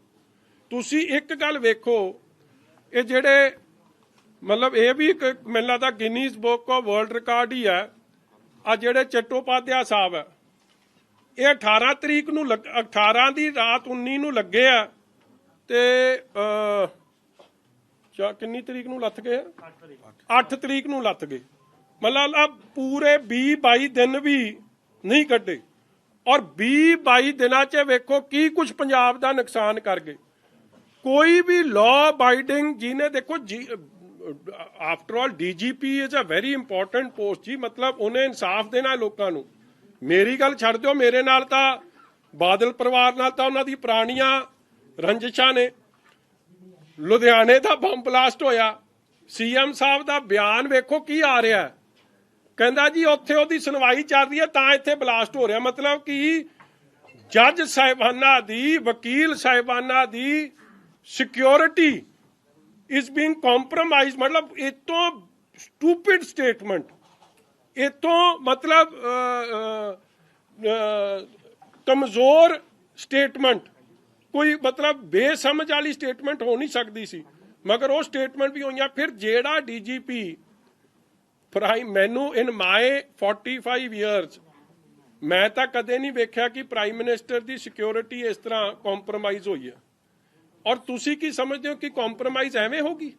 ਤੁਸੀਂ ਇੱਕ ਗੱਲ ਵੇਖੋ, ਇਹ ਜਿਹੜੇ ਮਤਲਬ ਇਹ ਵੀ ਇੱਕ ਮੈਨੂੰ ਲੱਗਦਾ Guinness book of world record ਹੀ ਹੈ। ਆ ਜਿਹੜੇ ਚੱਟੋਪਾਧਿਆਏ ਸਾਹਿਬ ਹੈ, ਇਹ 18 ਤਰੀਕ ਨੂੰ 18 ਦੀ ਰਾਤ 19 ਨੂੰ ਲੱਗੇ ਆ ਤੇ ਕਿੰਨੀ ਤਰੀਕ ਨੂੰ ਲੱਥ ਗਏ? 8 ਤਰੀਕ ਨੂੰ ਲੱਥ ਗਏ। ਮਤਲਬ ਪੂਰੇ 20-22 ਦਿਨ ਵੀ ਨਹੀਂ ਕੱਢੇ, ਔਰ 20-22 ਦਿਨਾਂ 'ਚ ਵੇਖੋ ਕੀ ਕੁਝ ਪੰਜਾਬ ਦਾ ਨੁਕਸਾਨ ਕਰ ਗਏ। ਕੋਈ ਵੀ ਲਾਅ ਅਬਾਈਡਿੰਗ ਜਿਹਨੇ ਦੇਖੋ after all DGP is a very important post ਜੀ, ਮਤਲਬ ਉਹਨੇ ਇਨਸਾਫ ਦੇਣਾ ਲੋਕਾਂ ਨੂੰ। ਮੇਰੀ ਗੱਲ ਛੱਡ ਦਿਓ, ਮੇਰੇ ਨਾਲ ਤਾਂ ਬਾਦਲ ਪਰਿਵਾਰ ਨਾਲ ਤਾਂ ਉਹਨਾਂ ਦੀ ਪੁਰਾਣੀਆਂ ਰੰਜਿਸ਼ਾਂ ਨੇ। ਲੁਧਿਆਣੇ ਦਾ ਬੰਬ ਬਲਾਸਟ ਹੋਇਆ, ਸੀਐਮ ਸਾਹਿਬ ਦਾ ਬਿਆਨ ਵੇਖੋ ਕੀ ਆ ਰਿਹਾ, ਕਹਿੰਦਾ ਜੀ ਉੱਥੇ ਉਹਦੀ ਸੁਣਵਾਈ ਚੱਲ ਰਹੀ ਹੈ ਤਾਂ ਇੱਥੇ ਬਲਾਸਟ ਹੋ ਰਿਹਾ। ਮਤਲਬ ਕਿ ਜੱਜ ਸਾਹਿਬਾਨਾਂ ਦੀ, ਵਕੀਲ ਸਾਹਿਬਾਨਾਂ ਦੀ ਸਿਕਿਉਰਿਟੀ ਇਜ਼ ਬੀਇੰਗ ਕੰਪਰੋਮਾਈਜ਼। ਮਤਲਬ ਇਹ ਤੋਂ ਸਟੂਪਿਡ ਸਟੇਟਮੈਂਟ, ਇਹ ਤੋਂ ਮਤਲਬ ਕਮਜ਼ੋਰ ਸਟੇਟਮੈਂਟ, ਕੋਈ ਮਤਲਬ ਬੇਸਮਝ ਵਾਲੀ ਸਟੇਟਮੈਂਟ ਹੋ ਨਹੀਂ ਸਕਦੀ ਸੀ, ਮਗਰ ਉਹ ਸਟੇਟਮੈਂਟ ਵੀ ਹੋਈਆਂ। ਫਿਰ ਜਿਹੜਾ ਡੀਜੀਪੀ ਮੈਨੂੰ ਇਨ ਮਾਈ 45 ਇਅਰਸ ਮੈਂ ਤਾਂ ਕਦੇ ਨਹੀਂ ਵੇਖਿਆ ਕਿ ਪ੍ਰਾਈਮ ਮਿਨਿਸਟਰ ਦੀ ਸਿਕਿਉਰਿਟੀ ਇਸ ਤਰ੍ਹਾਂ ਕੰਪਰੋਮਾਈਜ਼ ਹੋਈ ਹੈ। ਔਰ ਤੁਸੀਂ ਕੀ ਸਮਝਦੇ ਹੋ ਕਿ ਕੰਪਰੋਮਾਈਜ਼ ਐਵੇਂ ਹੋਗੀ?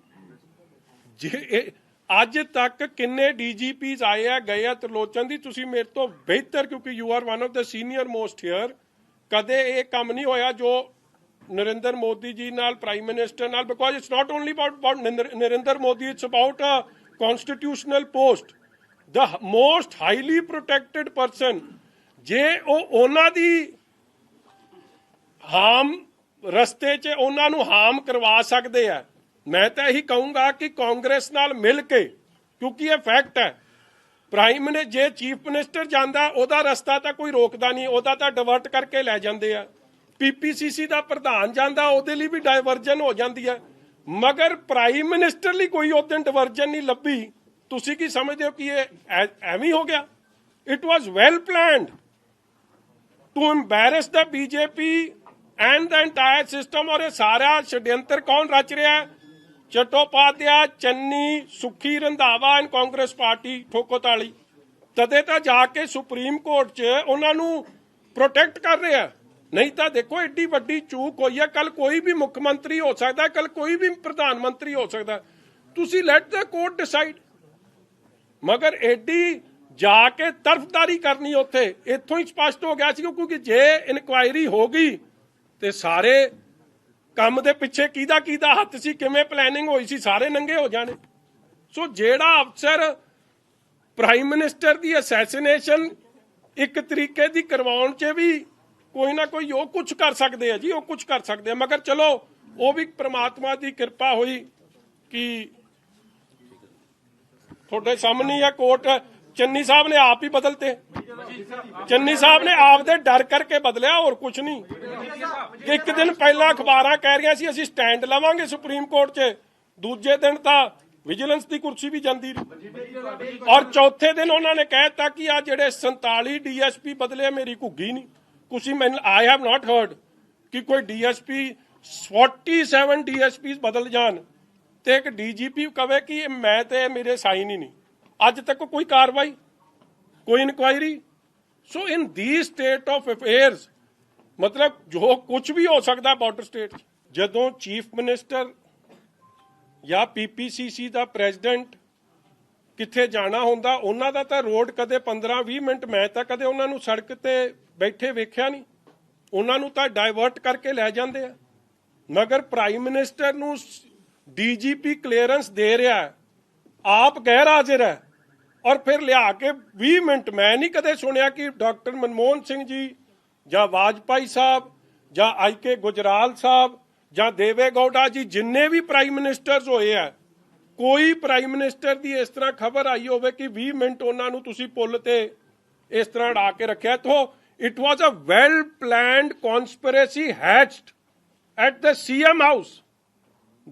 ਜੇ ਅੱਜ ਤੱਕ ਕਿੰਨੇ ਡੀਜੀਪੀਜ਼ ਆਏ ਆ ਗਏ ਆ, ਤਰਲੋਚਨ ਦੀ ਤੁਸੀਂ ਮੇਰੇ ਤੋਂ ਬਿਹਤਰ, ਕਿਉਂਕਿ you are one of the senior most here, ਕਦੇ ਇਹ ਕੰਮ ਨਹੀਂ ਹੋਇਆ ਜੋ ਨਰਿੰਦਰ ਮੋਦੀ ਜੀ ਨਾਲ, ਪ੍ਰਾਈਮ ਮਿਨਿਸਟਰ ਨਾਲ, because it's not only about Narendra Modi, it's about a constitutional post, the most highly protected person। ਜੇ ਉਹਨਾਂ ਦੀ ਹਾਮ ਰਸਤੇ 'ਚ ਉਹਨਾਂ ਨੂੰ ਹਾਮ ਕਰਵਾ ਸਕਦੇ ਆ, ਮੈਂ ਤਾਂ ਇਹੀ ਕਹੂੰਗਾ ਕਿ ਕਾਂਗਰਸ ਨਾਲ ਮਿਲ ਕੇ, ਕਿਉਂਕਿ ਇਹ ਫੈਕਟ ਹੈ, ਪ੍ਰਾਈਮ ਮਿਨਿਸਟਰ ਜੇ ਚੀਫ ਮਿਨਿਸਟਰ ਜਾਂਦਾ ਉਹਦਾ ਰਸਤਾ ਤਾਂ ਕੋਈ ਰੋਕਦਾ ਨਹੀਂ, ਉਹਦਾ ਤਾਂ ਡਿਵਰਟ ਕਰਕੇ ਲੈ ਜਾਂਦੇ ਆ। ਪੀਪੀਸੀਸੀ ਦਾ ਪ੍ਰਧਾਨ ਜਾਂਦਾ ਉਹਦੇ ਲਈ ਵੀ ਡਾਇਵਰਜਨ ਹੋ ਜਾਂਦੀ ਹੈ, ਮਗਰ ਪ੍ਰਾਈਮ ਮਿਨਿਸਟਰ ਲਈ ਕੋਈ ਉਸ ਦਿਨ ਡਿਵਰਜਨ ਨਹੀਂ ਲੱਭੀ। ਤੁਸੀਂ ਕੀ ਸਮਝਦੇ ਹੋ ਕਿ ਇਹ ਐਵੇਂ ਹੋ ਗਿਆ? It was well planned to embarrass the BJP and the entire system. ਔਰ ਇਹ ਸਾਰਾ ਛਡਯੰਤਰ ਕੌਣ ਰਚ ਰਿਹਾ? ਚੱਟੋਪਾਧਿਆਏ, ਚੰਨੀ, ਸੁੱਖੀ ਰੰਧਾਵਾ ਐਂਡ ਕਾਂਗਰਸ ਪਾਰਟੀ ਠੋਕੋਤਾਲੀ। ਤਦੇ ਤਾਂ ਜਾ ਕੇ ਸੁਪਰੀਮ ਕੋਰਟ 'ਚ ਉਹਨਾਂ ਨੂੰ ਪ੍ਰੋਟੈਕਟ ਕਰ ਰਿਹਾ। ਨਹੀਂ ਤਾਂ ਦੇਖੋ ਏਡੀ ਵੱਡੀ ਚੂਕ ਹੋਈ ਹੈ। ਕੱਲ ਕੋਈ ਵੀ ਮੁੱਖ ਮੰਤਰੀ ਹੋ ਸਕਦਾ, ਕੱਲ ਕੋਈ ਵੀ ਪ੍ਰਧਾਨ ਮੰਤਰੀ ਹੋ ਸਕਦਾ, ਤੁਸੀਂ ਲੈਟ ਦ ਕੋਰਟ ਡਿਸਾਈਡ। ਮਗਰ ਏਡੀ ਜਾ ਕੇ ਤਰਫਦਾਰੀ ਕਰਨੀ ਉੱਥੇ, ਇੱਥੋਂ ਹੀ ਸਪਸ਼ਟ ਹੋ ਗਿਆ ਸੀ, ਕਿਉਂਕਿ ਜੇ ਇਨਕੁਆਇਰੀ ਹੋ ਗਈ ਤੇ ਸਾਰੇ ਕੰਮ ਦੇ ਪਿੱਛੇ ਕਿਹਦਾ ਹੱਥ ਸੀ, ਕਿਵੇਂ ਪਲੈਨਿੰਗ ਹੋਈ ਸੀ, ਸਾਰੇ ਨੰਗੇ ਹੋ ਜਾਣੇ। ਸੋ ਜਿਹੜਾ ਅਫਸਰ ਪ੍ਰਾਈਮ ਮਿਨਿਸਟਰ ਦੀ ਅਸੈਸੀਨੇਸ਼ਨ ਇੱਕ ਤਰੀਕੇ ਦੀ ਕਰਵਾਉਣ 'ਚ ਵੀ ਕੋਈ ਨਾ ਕੋਈ ਉਹ ਕੁਝ ਕਰ ਸਕਦੇ ਆ ਜੀ, ਉਹ ਕੁਝ ਕਰ ਸਕਦੇ ਆ। ਮਗਰ ਚਲੋ ਉਹ ਵੀ ਪ੍ਰਮਾਤਮਾ ਦੀ ਕਿਰਪਾ ਹੋਈ ਕਿ ਤੁਹਾਡੇ ਸਾਹਮਣੇ ਆ ਕੋਰਟ, ਚੰਨੀ ਸਾਹਿਬ ਨੇ ਆਪ ਹੀ ਬਦਲਤੇ। ਚੰਨੀ ਸਾਹਿਬ ਨੇ ਆਪ ਦੇ ਡਰ ਕਰਕੇ ਬਦਲਿਆ, ਹੋਰ ਕੁਝ ਨਹੀਂ। ਇੱਕ ਦਿਨ ਪਹਿਲਾਂ ਅਖਬਾਰਾਂ ਕਹਿ ਰਹੀਆਂ ਸੀ ਅਸੀਂ ਸਟੈਂਡ ਲਵਾਂਗੇ ਸੁਪਰੀਮ ਕੋਰਟ 'ਚ, ਦੂਜੇ ਦਿਨ ਤਾਂ ਵਿਜੀਲੈਂਸ ਦੀ ਕੁਰਸੀ ਵੀ ਜਾਂਦੀ ਰਹੀ, ਔਰ ਚੌਥੇ ਦਿਨ ਉਹਨਾਂ ਨੇ ਕਹਿ ਦਿੱਤਾ ਕਿ ਆ ਜਿਹੜੇ 47 ਡੀਐਸਪੀ ਬਦਲੇ ਮੇਰੀ ਘੁੱਗੀ ਨਹੀਂ। ਤੁਸੀਂ ਮੈਨੂੰ ਆਈ ਹੈਵ ਨਾਟ ਹਰਡ ਕਿ ਕੋਈ ਡੀਐਸਪੀ 47 ਡੀਐਸਪੀ ਬਦਲ ਜਾਣ ਤੇ ਇੱਕ ਡੀਜੀਪੀ ਕਵੇ ਕਿ ਮੈਂ ਤੇ ਮੇਰੇ ਸਾਈਨ ਹੀ ਨਹੀਂ। ਅੱਜ ਤੱਕ ਕੋਈ ਕਾਰਵਾਈ, ਕੋਈ inquiry. So in the state of affairs, ਮਤਲਬ ਜੋ ਕੁਝ ਵੀ ਹੋ ਸਕਦਾ ਬਾਰਡਰ ਸਟੇਟ। ਜਦੋਂ ਚੀਫ ਮਿਨਿਸਟਰ ਜਾਂ ਪੀਪੀਸੀਸੀ ਦਾ ਪ੍ਰੈਜ਼ੀਡੈਂਟ ਕਿੱਥੇ ਜਾਣਾ ਹੁੰਦਾ, ਉਹਨਾਂ ਦਾ ਤਾਂ ਰੋਡ ਕਦੇ 15-20 ਮਿੰਟ, ਮੈਂ ਤਾਂ ਕਦੇ ਉਹਨਾਂ ਨੂੰ ਸੜਕ ਤੇ ਬੈਠੇ ਵੇਖਿਆ ਨਹੀਂ। ਉਹਨਾਂ ਨੂੰ ਤਾਂ ਡਾਇਵਰਟ ਕਰਕੇ ਲੈ ਜਾਂਦੇ ਆ। ਮਗਰ ਪ੍ਰਾਈਮ ਮਿਨਿਸਟਰ ਨੂੰ ਡੀਜੀਪੀ ਕਲੀਅਰੈਂਸ ਦੇ ਰਿਹਾ, ਆਪ ਗੈਰ ਹਾਜ਼ਰ ਹੈ, ਔਰ ਫਿਰ ਲਿਆ ਕੇ 20 ਮਿੰਟ। ਮੈਂ ਨਹੀਂ ਕਦੇ ਸੁਣਿਆ ਕਿ ਡਾਕਟਰ ਮਨਮੋਹਨ ਸਿੰਘ ਜੀ ਜਾਂ ਵਾਜਪਾਈ ਸਾਹਿਬ ਜਾਂ ਆਈਕੇ ਗੁਜਰਾਲ ਸਾਹਿਬ ਜਾਂ ਦੇਵੇ ਗੌੜਾ ਜੀ, ਜਿੰਨੇ ਵੀ ਪ੍ਰਾਈਮ ਮਿਨਿਸਟਰਸ ਹੋਏ ਆ, ਕੋਈ ਪ੍ਰਾਈਮ ਮਿਨਿਸਟਰ ਦੀ ਇਸ ਤਰ੍ਹਾਂ ਖਬਰ ਆਈ ਹੋਵੇ ਕਿ 20 ਮਿੰਟ ਉਹਨਾਂ ਨੂੰ ਤੁਸੀਂ ਪੁੱਲ ਤੇ ਇਸ ਤਰ੍ਹਾਂ ਅੜਾ ਕੇ ਰੱਖਿਆ। ਤਾਂ it was a well planned conspiracy hatched at the CM house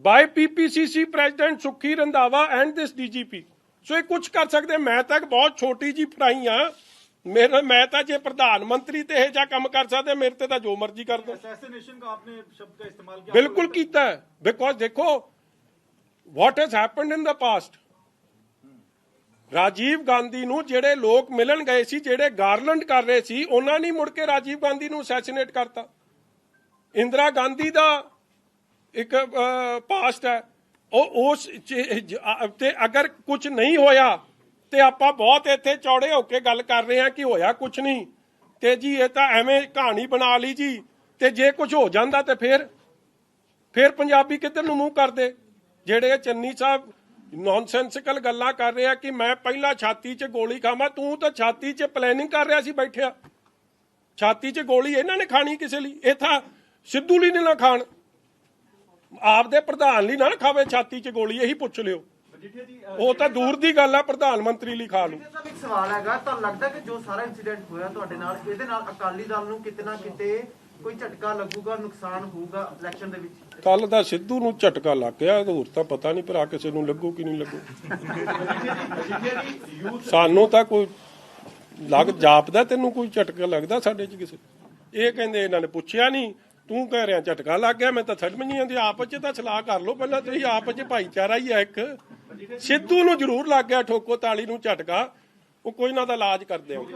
by PPCC president Sukhi Randhawa and this DGP। ਸੋ ਇਹ ਕੁਝ ਕਰ ਸਕਦੇ। ਮੈਂ ਤਾਂ ਬਹੁਤ ਛੋਟੀ ਜੀ ਫਰਾਈ ਆ, ਮੈਂ ਤਾਂ ਜੇ ਪ੍ਰਧਾਨ ਮੰਤਰੀ ਤੇ ਇਹ ਜਿਹਾ ਕੰਮ ਕਰ ਸਕਦੇ, ਮੇਰੇ ਤੇ ਤਾਂ ਜੋ ਮਰਜ਼ੀ ਕਰ ਦੋ। असैसिनेशन का आपने शब्द का इस्तेमाल किया, ਬਿਲਕੁਲ ਕੀਤਾ, ਬਿਕੋਜ਼ ਦੇਖੋ ਵਾਟ has happened in the past. Rajiv Gandhi ਨੂੰ ਜਿਹੜੇ ਲੋਕ ਮਿਲਣ ਗਏ ਸੀ, ਜਿਹੜੇ ਗਾਰਲੈਂਡ ਕਰ ਰਹੇ ਸੀ, ਉਹਨਾਂ ਨੇ ਮੁੜ ਕੇ ਰਾਜੀਵ ਗਾਂਧੀ ਨੂੰ ਅਸੈਸੀਨੇਟ ਕਰਤਾ। ਇੰਦਰਾ ਗਾਂਧੀ ਦਾ ਇੱਕ ਪਾਸਟ ਹੈ, ਉਹ ਉਸ ਤੇ ਅਗਰ ਕੁਝ ਨਹੀਂ ਹੋਇਆ ਤੇ ਆਪਾਂ ਬਹੁਤ ਇੱਥੇ ਚੌੜੇ ਹੋ ਕੇ ਗੱਲ ਕਰ ਰਹੇ ਹਾਂ ਕਿ ਹੋਇਆ ਕੁਝ ਨਹੀਂ, ਤੇ ਜੀ ਇਹ ਤਾਂ ਐਵੇਂ ਕਹਾਣੀ ਬਣਾ ਲਈ ਜੀ, ਤੇ ਜੇ ਕੁਝ ਹੋ ਜਾਂਦਾ ਤੇ ਫਿਰ ਪੰਜਾਬੀ ਕਿੱਧਰ ਨੂੰ ਮੂੰਹ ਕਰਦੇ। ਜਿਹੜੇ ਚੰਨੀ ਸਾਹਿਬ ਨੌਨਸੈਂਸਿਕਲ ਗੱਲਾਂ ਕਰ ਰਿਹਾ ਕਿ ਮੈਂ ਪਹਿਲਾਂ ਛਾਤੀ 'ਚ ਗੋਲੀ ਖਾਵਾਂ, ਤੂੰ ਤਾਂ ਛਾਤੀ 'ਚ ਪਲੈਨਿੰਗ ਕਰ ਰਿਹਾ ਸੀ ਬੈਠਿਆ। ਛਾਤੀ 'ਚ ਗੋਲੀ ਇਹਨਾਂ ਨੇ ਖਾਣੀ ਕਿਸੇ ਲਈ, ਇਹ ਤਾਂ ਸਿੱਧੂ ਲਈ ਨਾ ਖਾਣ, ਆਪਦੇ ਪ੍ਰਧਾਨ ਲਈ ਨਾ ਖਾਵੇ ਛਾਤੀ 'ਚ ਗੋਲੀ, ਇਹੀ ਪੁੱਛ ਲਿਓ। ਉਹ ਤਾਂ ਦੂਰ ਦੀ ਗੱਲ ਹੈ, ਪ੍ਰਧਾਨ ਮੰਤਰੀ ਲਈ ਖਾ ਲੂ। ਇੱਕ ਸਵਾਲ ਹੈਗਾ, ਤਾਂ ਲੱਗਦਾ ਕਿ ਜੋ ਸਾਰਾ ਇਨਸੀਡੈਂਟ ਹੋਇਆ ਤੁਹਾਡੇ ਨਾਲ, ਇਹਦੇ ਨਾਲ ਅਕਾਲੀ ਦਲ ਨੂੰ ਕਿਤੇ ਨਾ ਕਿਤੇ ਕੋਈ ਝਟਕਾ ਲੱਗੂਗਾ, ਨੁਕਸਾਨ ਹੋਊਗਾ ਇਲੈਕਸ਼ਨ ਦੇ ਵਿੱਚ? ਕੱਲ ਦਾ ਸਿੱਧੂ ਨੂੰ ਝਟਕਾ ਲੱਗ ਗਿਆ, ਹੋਰ ਤਾਂ ਪਤਾ ਨਹੀਂ ਭਰਾ ਕਿਸੇ ਨੂੰ ਲੱਗੂ ਕਿ ਨਹੀਂ ਲੱਗੂ। ਸਾਨੂੰ ਤਾਂ ਕੋਈ ਜਾਪਦਾ, ਤੈਨੂੰ ਕੋਈ ਝਟਕਾ ਲੱਗਦਾ ਸਾਡੇ 'ਚ ਕਿਸੇ? ਇਹ ਕਹਿੰਦੇ ਇਹਨਾਂ ਨੇ ਪੁੱਛਿਆ ਨਹੀਂ, ਤੂੰ ਕਹਿ ਰਿਹਾ ਝਟਕਾ ਲੱਗ ਗਿਆ। ਮੈਂ ਤਾਂ ਸਮਝ ਨਹੀਂ ਆਉਂਦੀ, ਆਪਸ 'ਚ ਤਾਂ ਸਲਾਹ ਕਰ ਲਓ ਪਹਿਲਾਂ ਤੁਸੀਂ, ਆਪਸ 'ਚ ਭਾਈਚਾਰਾ ਹੀ ਹੈ ਇੱਕ। ਸਿੱਧੂ ਨੂੰ ਜ਼ਰੂਰ ਲੱਗ ਗਿਆ ਠੋਕੋ ਤਾਲੀ ਨੂੰ ਝਟਕਾ, ਉਹ ਕੋਈ ਨਾ ਦਾ ਇਲਾਜ ਕਰਦੇ ਹੋ,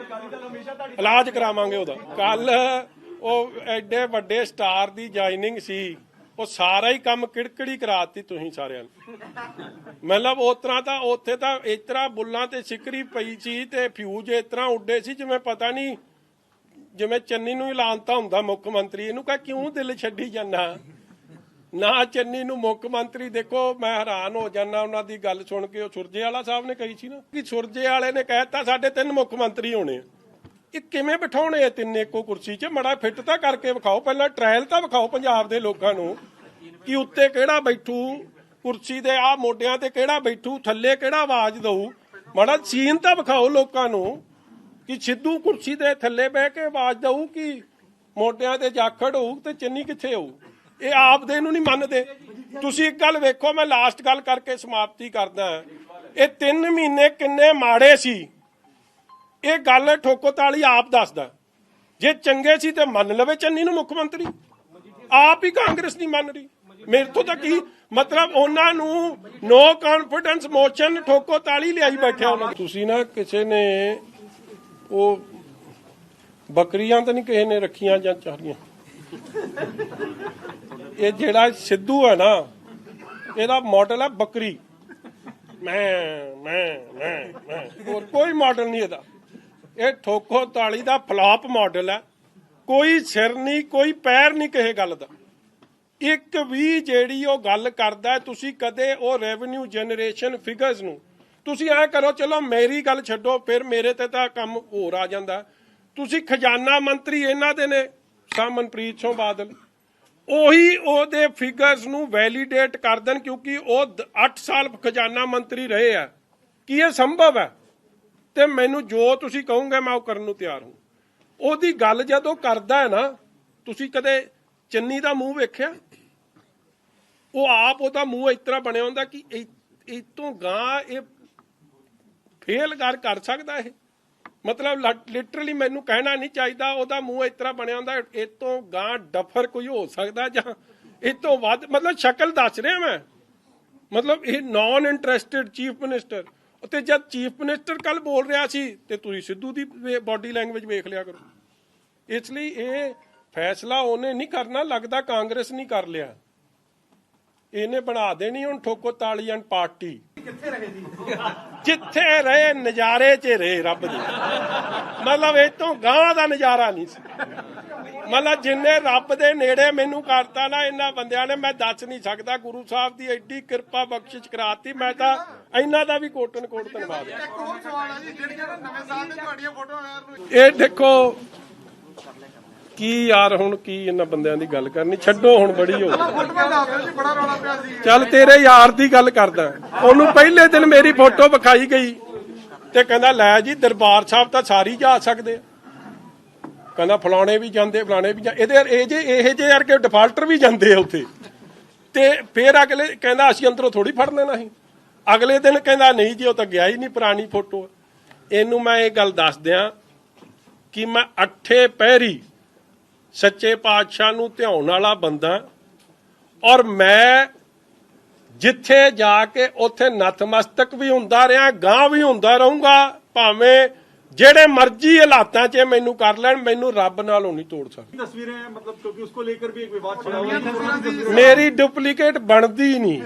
ਇਲਾਜ ਕਰਾਵਾਂਗੇ ਉਹਦਾ। ਕੱਲ ਉਹ ਐਡੇ ਵੱਡੇ ਸਟਾਰ ਦੀ ਜੁਆਇਨਿੰਗ ਸੀ, ਉਹ ਸਾਰਾ ਹੀ ਕੰਮ ਕਿੜਕੜੀ ਕਰਾਤੀ ਤੁਸੀਂ ਸਾਰਿਆਂ ਨੇ। ਮਤਲਬ ਉਸ ਤਰ੍ਹਾਂ ਤਾਂ ਉੱਥੇ ਤਾਂ ਇਸ ਤਰ੍ਹਾਂ ਬੁੱਲਾਂ ਤੇ ਸਿਕਰੀ ਪਈ ਸੀ ਤੇ ਫਿਊਜ਼ ਇਸ ਤਰ੍ਹਾਂ ਉੱਡੇ ਸੀ ਜਿਵੇਂ ਪਤਾ ਨਹੀਂ, ਜਿਵੇਂ ਚੰਨੀ ਨੂੰ ਐਲਾਨਤਾ ਹੁੰਦਾ ਮੁੱਖ ਮੰਤਰੀ। ਇਹਨੂੰ ਕਹ ਕਿਉਂ ਦਿਲ ਛੱਡੀ ਜਾਂਦਾ ਨਾ ਚੰਨੀ ਨੂੰ ਮੁੱਖ ਮੰਤਰੀ। ਦੇਖੋ ਮੈਂ ਹੈਰਾਨ ਹੋ ਜਾਂਦਾ ਉਹਨਾਂ ਦੀ ਗੱਲ ਸੁਣ ਕੇ। ਉਹ ਸੁਰਜੇਵਾਲਾ ਸਾਹਿਬ ਨੇ ਕਹੀ ਸੀ ਨਾ ਕਿ ਸੁਰਜੇ ਵਾਲੇ ਨੇ ਕਹਿਤਾ ਸਾਡੇ 3 ਮੁੱਖ ਮੰਤਰੀ ਹੋਣੇ ਆ। ਇਹ ਕਿਵੇਂ ਬਿਠਾਉਣੇ ਆ 3 ਇੱਕੋ ਕੁਰਸੀ 'ਚ? ਮੜਾ ਫਿੱਟ ਤਾਂ ਕਰਕੇ ਵਿਖਾਓ, ਪਹਿਲਾਂ ਟ੍ਰਾਇਲ ਤਾਂ ਵਿਖਾਓ ਪੰਜਾਬ ਦੇ ਲੋਕਾਂ ਨੂੰ ਕਿ ਉੱਤੇ ਕਿਹੜਾ ਬੈਠੂ, ਕੁਰਸੀ ਦੇ ਆਹ ਮੋਢਿਆਂ ਤੇ ਕਿਹੜਾ ਬੈਠੂ, ਥੱਲੇ ਕਿਹੜਾ ਆਵਾਜ਼ ਦਊ। ਮੜਾ ਸੀਨ ਤਾਂ ਵਿਖਾਓ ਲੋਕਾਂ ਨੂੰ ਕਿ ਸਿੱਧੂ ਕੁਰਸੀ ਦੇ ਥੱਲੇ ਬਹਿ ਕੇ ਆਵਾਜ਼ ਦਊ ਕਿ ਮੋਢਿਆਂ ਤੇ ਜਾਖੜ ਹੋਊ ਤੇ ਚੰਨੀ ਕਿੱਥੇ ਹੋਊ। ਇਹ ਆਪਦੇ ਨੂੰ ਨਹੀਂ ਮੰਨਦੇ। ਤੁਸੀਂ ਇੱਕ ਗੱਲ ਵੇਖੋ, ਮੈਂ ਲਾਸਟ ਗੱਲ ਕਰਕੇ ਸਮਾਪਤੀ ਕਰਦਾ। ਇਹ 3 ਮਹੀਨੇ ਕਿੰਨੇ ਮਾੜੇ ਸੀ, ਇਹ ਗੱਲ ਠੋਕੋ ਤਾਲੀ ਆਪ ਦੱਸਦਾ। ਜੇ ਚੰਗੇ ਸੀ ਤੇ ਮੰਨ ਲਵੇ ਚੰਨੀ ਨੂੰ ਮੁੱਖ ਮੰਤਰੀ, ਆਪ ਹੀ ਕਾਂਗਰਸ ਨਹੀਂ ਮੰਨ ਰਹੀ। ਮੇਰੇ ਤੋਂ ਤਾਂ ਕੀ ਮਤਲਬ, ਉਹਨਾਂ ਨੂੰ ਨੋ ਕੌਨਫੀਡੈਂਸ ਮੋਸ਼ਨ ਠੋਕੋ ਤਾਲੀ ਲਿਆਈ ਬੈਠਿਆ ਉਹਨਾਂ। ਤੁਸੀਂ ਨਾ ਕਿਸੇ ਨੇ ਉਹ ਬੱਕਰੀਆਂ ਤਾਂ ਨਹੀਂ ਕਿਸੇ ਨੇ ਰੱਖੀਆਂ ਜਾਂ ਚਾਰੀਆਂ। ਇਹ ਜਿਹੜਾ ਸਿੱਧੂ ਹੈ ਨਾ, ਇਹਦਾ ਮਾਡਲ ਹੈ ਬੱਕਰੀ, ਮੈਂ ਹੋਰ ਕੋਈ ਮਾਡਲ ਨਹੀਂ ਇਹਦਾ। ਇਹ ਠੋਕੋ ਤਾਲੀ ਦਾ ਫਲਾਪ ਮਾਡਲ ਹੈ। ਕੋਈ ਸਿਰ ਨਹੀਂ, ਕੋਈ ਪੈਰ ਨਹੀਂ ਕਿਸੇ ਗੱਲ ਦਾ। ਇੱਕ ਵੀ ਜਿਹੜੀ ਉਹ ਗੱਲ ਕਰਦਾ, ਤੁਸੀਂ ਕਦੇ ਉਹ ਰੈਵਨਿਊ ਜਨਰੇਸ਼ਨ ਫਿਗਰਸ ਨੂੰ ਤੁਸੀਂ ਐ ਕਰੋ, ਚਲੋ ਮੇਰੀ ਗੱਲ ਛੱਡੋ, ਫਿਰ ਮੇਰੇ ਤੇ ਤਾਂ ਕੰਮ ਹੋਰ ਆ ਜਾਂਦਾ। ਤੁਸੀਂ ਖਜ਼ਾਨਾ ਮੰਤਰੀ ਇਹਨਾਂ ਦੇ ਨੇ ਮਨਪ੍ਰੀਤ ਸਿੰਘ ਬਾਦਲ, ਉਹੀ ਉਹਦੇ ਫਿਗਰਸ ਨੂੰ ਵੈਲੀਡੇਟ ਕਰ ਦੇਣ ਕਿਉਂਕਿ ਉਹ 8 ਸਾਲ ਖਜ਼ਾਨਾ ਮੰਤਰੀ ਰਹੇ ਆ। ਕੀ ਇਹ ਸੰਭਵ ਹੈ? ਤੇ ਮੈਨੂੰ ਜੋ ਤੁਸੀਂ ਕਹੋਗੇ ਮੈਂ ਉਹ ਕਰਨ ਨੂੰ ਤਿਆਰ ਹਾਂ। ਉਹਦੀ ਗੱਲ ਜਦੋਂ ਕਰਦਾ ਹੈ ਨਾ, ਤੁਸੀਂ ਕਦੇ ਚੰਨੀ ਦਾ ਮੂੰਹ ਵੇਖਿਆ? ਉਹ ਆਪ ਉਹਦਾ ਮੂੰਹ ਇਸ ਤਰ੍ਹਾਂ ਬਣਿਆ ਹੁੰਦਾ ਕਿ ਇਹ ਤੋਂ ਗਾਂ ਇਹ ਫੇਲ ਕਰ ਸਕਦਾ। ਇਹ ਮਤਲਬ ਲਿਟਰਲੀ ਮੈਨੂੰ ਕਹਿਣਾ ਨਹੀਂ ਚਾਹੀਦਾ, ਉਹਦਾ ਮੂੰਹ ਇਸ ਤਰ੍ਹਾਂ ਬਣਿਆ ਹੁੰਦਾ ਇਹ ਤੋਂ ਗਾਂ ਡਫਰ ਕੋਈ ਹੋ ਸਕਦਾ ਜਾਂ ਇਹ ਤੋਂ ਵੱਧ। ਮਤਲਬ ਸ਼ਕਲ ਦੱਸ ਰਿਹਾ ਮੈਂ, ਮਤਲਬ ਇਹ ਨੌਨ ਇੰਟਰਸਟਿਡ ਚੀਫ ਮਿਨਿਸਟਰ। ਤੇ ਜਦ ਚੀਫ ਮਿਨਿਸਟਰ ਕੱਲ ਬੋਲ ਰਿਹਾ ਸੀ ਤੇ ਤੁਸੀਂ ਸਿੱਧੂ ਦੀ ਬਾਡੀ ਲੈਂਗੁਏਜ ਵੇਖ ਲਿਆ ਕਰੋ। ਇਸ ਲਈ ਇਹ ਫੈਸਲਾ ਉਹਨੇ ਨਹੀਂ ਕਰਨਾ, ਲੱਗਦਾ ਕਾਂਗਰਸ ਨਹੀਂ ਕਰ ਲਿਆ। ਇਹਨੇ ਬਣਾ ਦੇਣੀ ਹੁਣ ਠੋਕੋ ਤਾਲੀ ਐਂਡ ਪਾਰਟੀ। ਕਿੱਥੇ ਰਹੇ ਜੀ? ਜਿੱਥੇ ਰਹੇ ਨਜ਼ਾਰੇ 'ਚ ਰਹੇ ਰੱਬ ਦੇ। ਮਤਲਬ ਇਹ ਤੋਂ ਗਾਂ ਦਾ ਨਜ਼ਾਰਾ ਨਹੀਂ ਸੀ। ਮਤਲਬ ਜਿੰਨੇ ਰੱਬ ਦੇ ਨੇੜੇ ਮੈਨੂੰ ਕਰਤਾ ਨਾ ਇਹਨਾਂ ਬੰਦਿਆਂ ਨੇ, ਮੈਂ ਦੱਸ ਨਹੀਂ ਸਕਦਾ। ਗੁਰੂ ਸਾਹਿਬ ਦੀ ਐਡੀ ਕਿਰਪਾ ਬਖਸ਼ਿਸ਼ ਕਰਾਤੀ, ਮੈਂ ਤਾਂ ਇਹਨਾਂ ਦਾ ਵੀ ਕੋਟਨ ਕੋਟ ਧੰਨਵਾਦ। ਇੱਕ ਹੋਰ ਸਵਾਲ ਹੈ ਜੀ, ਜਿਹੜੀਆਂ ਨਵੇਂ ਸਾਲ ਤੇ ਤੁਹਾਡੀਆਂ ਫੋਟੋਆਂ ਇਹ ਦੇਖੋ ਕੀ ਯਾਰ, ਹੁਣ ਕੀ ਇਹਨਾਂ ਬੰਦਿਆਂ ਦੀ ਗੱਲ ਕਰਨੀ, ਛੱਡੋ ਹੁਣ, ਬੜੀ ਹੋ ਗਈ। ਫੋਟੋਆਂ ਦੱਸ ਦਿਓ ਜੀ, ਬੜਾ ਰੌਲਾ ਪਿਆ ਸੀ। ਚੱਲ ਤੇਰੇ ਯਾਰ ਦੀ ਗੱਲ ਕਰਦਾ। ਉਹਨੂੰ ਪਹਿਲੇ ਦਿਨ ਮੇਰੀ ਫੋਟੋ ਵਿਖਾਈ ਗਈ ਤੇ ਕਹਿੰਦਾ ਲੈ ਜੀ ਦਰਬਾਰ ਸਾਹਿਬ ਤਾਂ ਸਾਰੀ ਜਾ ਸਕਦੇ ਆ। ਕਹਿੰਦਾ ਫਲਾਣੇ ਵੀ ਜਾਂਦੇ, ਫਲਾਣੇ ਵੀ ਇਹਦੇ ਇਹ ਜੇ ਯਾਰ ਕਿ ਡਿਫਾਲਟਰ ਵੀ ਜਾਂਦੇ ਆ ਉੱਥੇ। ਤੇ ਫਿਰ ਅਗਲੇ ਕਹਿੰਦਾ ਅਸੀਂ ਅੰਦਰੋਂ ਥੋੜੀ ਫੜ ਲੈਣਾ ਸੀ। ਅਗਲੇ ਦਿਨ ਕਹਿੰਦਾ ਨਹੀਂ ਜੀ ਉਹ ਤਾਂ ਗਿਆ ਹੀ ਨਹੀਂ, ਪੁਰਾਣੀ ਫੋਟੋ। ਇਹਨੂੰ ਮੈਂ ਇਹ ਗੱਲ ਦੱਸ ਦਿਆਂ ਕਿ ਮੈਂ 8 ਪਹਿਰੀ ਸੱਚੇ ਪਾਤਸ਼ਾਹ ਨੂੰ ਧਿਆਉਣ ਵਾਲਾ ਬੰਦਾ, ਔਰ ਮੈਂ ਜਿੱਥੇ ਜਾ ਕੇ ਉੱਥੇ ਨਤਮਸਤਕ ਵੀ ਹੁੰਦਾ ਰਿਹਾ, ਗਾਂ ਵੀ ਹੁੰਦਾ ਰਹੂੰਗਾ, ਭਾਵੇਂ ਜਿਹੜੇ ਮਰਜ਼ੀ ਹਾਲਾਤਾਂ 'ਚ ਮੈਨੂੰ ਕਰ ਲੈਣ, ਮੈਨੂੰ ਰੱਬ ਨਾਲੋਂ ਨਹੀਂ ਤੋੜ ਸਕਦੇ। तस्वीरें हैं मतलब क्योंकि उसको लेकर भी एक विवाद छिड़ा हुआ है। ਮੇਰੀ ਡੁਪਲੀਕੇਟ ਬਣਦੀ ਨਹੀਂ।